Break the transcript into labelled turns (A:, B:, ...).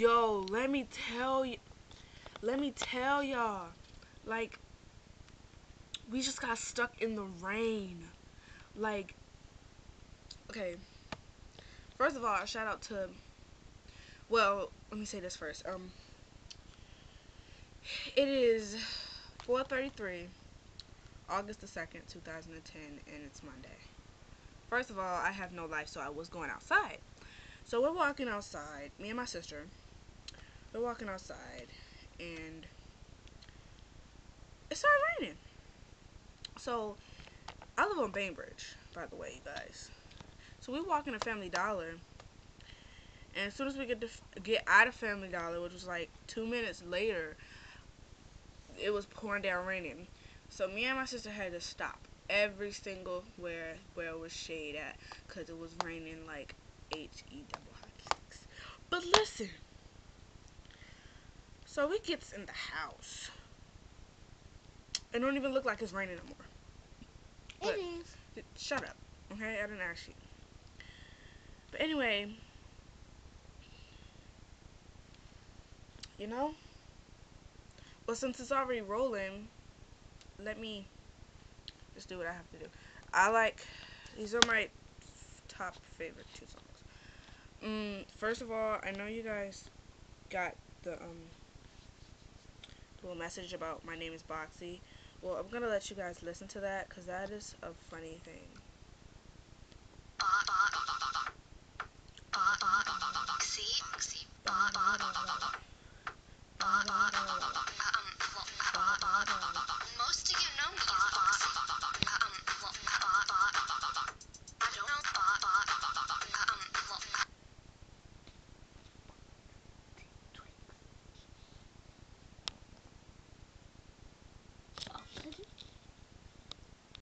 A: Yo, let me tell y'all, like, we just got stuck in the rain. Like, okay, first of all, shout out to, well, let me say this first. It is 4:33, August the 2nd, 2010, and it's Monday. First of all, I have no life, so I was going outside. So we're walking outside, me and my sister. We're walking outside, and it started raining. So I live on Bainbridge, by the way, you guys. So we walk in a Family Dollar, and as soon as we get out of Family Dollar, which was like 2 minutes later, it was pouring down raining. So me and my sister had to stop every single where it was shade at, because it was raining like H-E double hockey sticks. But listen, so we gets in the house. It don't even look like it's raining no more. But
B: It is.
A: shut up, okay? I didn't ask you. But anyway, you know, well, since it's already rolling, let me just do what I have to do. I like, these are my top favorite two songs. First of all, I know you guys got the little message about My Name is Boxy. Well, I'm gonna let you guys listen to that, because that is a funny thing.